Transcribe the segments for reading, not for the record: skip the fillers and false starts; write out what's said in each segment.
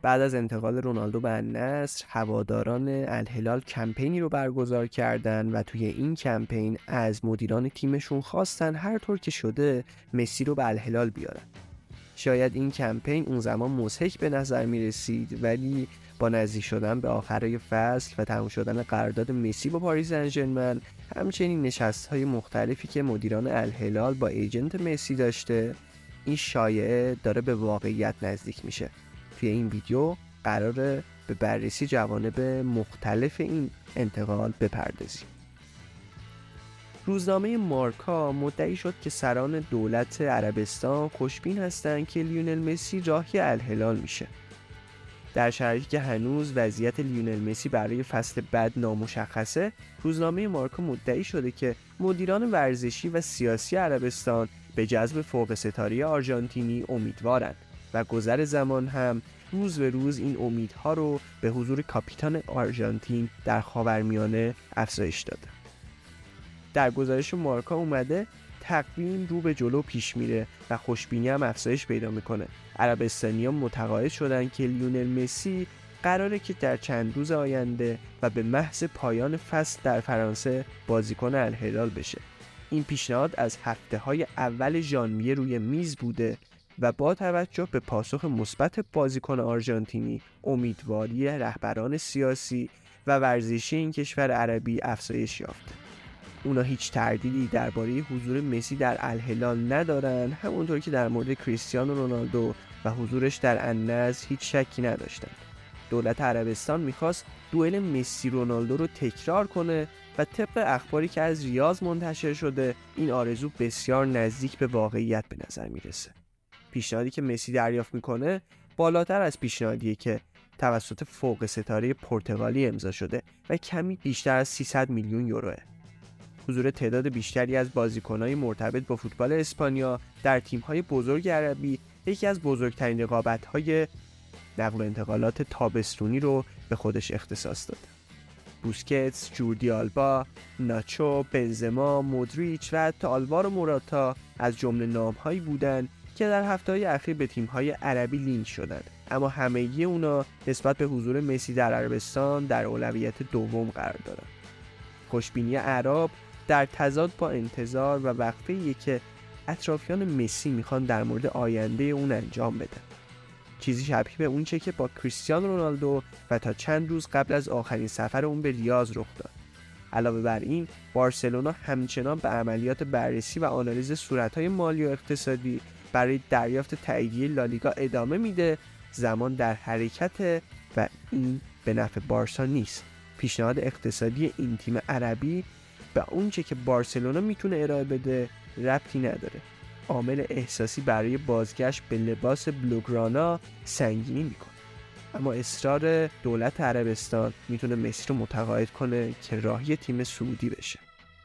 بعد از انتقال رونالدو به النصر، هواداران الهلال کمپینی رو برگزار کردن و توی این کمپین از مدیران تیمشون خواستن هر طور که شده مسی رو به الهلال بیارن. شاید این کمپین اون زمان مضحک به نظر می رسید، ولی با نزدیک شدن به آخرای فصل و تموم شدن قرارداد مسی با پاریس سن ژرمن، همچنین نشست‌های مختلفی که مدیران الهلال با ایجنت مسی داشته، این شایعه داره به واقعیت نزدیک میشه. توی این ویدیو قراره به بررسی جوانب مختلف این انتقال بپردازیم. روزنامه مارکا مدعی شد که سران دولت عربستان خوشبین هستند که لیونل مسی راهی الهلال میشه. در شرایطی که هنوز وضعیت لیونل مسی برای فصل بعد نامشخصه، روزنامه مارکا مدعی شده که مدیران ورزشی و سیاسی عربستان به جذب فوق ستاره آرژانتینی امیدوارند و گذر زمان هم روز به روز این امیدها رو به حضور کاپیتان آرژانتین در خاورمیانه افزایش داده. در گزارش مارکا اومده تقویم رو به جلو پیش میره و خوشبینی هم افزایش پیدا میکنه. عربستانی‌ها متقاعد شدن که لیونل مسی قراره که در چند روز آینده و به محض پایان فصل در فرانسه بازیکن الهلال بشه. این پیشنهاد از هفته‌های اول ژانویه روی میز بوده و با توجه به پاسخ مثبت بازیکن آرژانتینی، امیدواری رهبران سیاسی و ورزشی این کشور عربی افزایش یافته. اونا هیچ تردیدی درباره حضور مسی در الهلال ندارن، همونطور که در مورد کریستیانو رونالدو و حضورش در النصر هیچ شکی نداشتن. دولت عربستان میخواست دوئل مسی رونالدو رو تکرار کنه و طبق اخباری که از ریاض منتشر شده این آرزو بسیار نزدیک به واقعیت به نظر میرسه. پیشنهادی که مسی دریافت میکنه بالاتر از پیشنهادیه که توسط فوق ستاره پرتغالی امضا شده و کمی بیشتر از 300 میلیون یوروه. حضور تعداد بیشتری از بازیکن‌های مرتبط با فوتبال اسپانیا در تیم‌های بزرگ عربی یکی از بزرگترین رقابت‌های نقل و انتقالات تابستونی رو به خودش اختصاص داده. بوسکتس، جوردی آلبا، ناچو، بنزما، مودریچ و حتی آلوارو موراتا از جمله نام‌هایی بودند که در هفته‌های اخیر به تیم‌های عربی لینک شدند، اما همگی اونا نسبت به حضور مسی در عربستان در اولویت دوم قرار دارند. خوشبینی اعراب در تضاد با انتظار و وقفه‌ای که اطرافیان مسی میخوان در مورد آینده اون انجام بدن. چیزی شبیه به اون چه که با کریستیانو رونالدو و تا چند روز قبل از آخرین سفر اون به ریاض رخ داد. علاوه بر این، بارسلونا همچنان به عملیات بررسی و آنالیز صورت‌های مالی و اقتصادی برای دریافت تاییدیه لالیگا ادامه میده. زمان در حرکت و این به نفع بارسا نیست. پیشنهاد اقتصادی این تیم عربی به اونچه که بارسلونا میتونه ارائه بده ربطی نداره. عامل احساسی برای بازگشت به لباس بلوگرانا سنگینی میکنه، اما اصرار دولت عربستان میتونه مسی رو متقاعد کنه که راهی تیم سعودی بشه.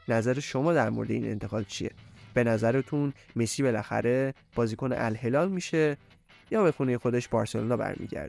نظر شما در مورد این انتقال چیه؟ به نظرتون مسی بالاخره بازیکن الهلال میشه یا به خونه خودش بارسلونا برمیگرده؟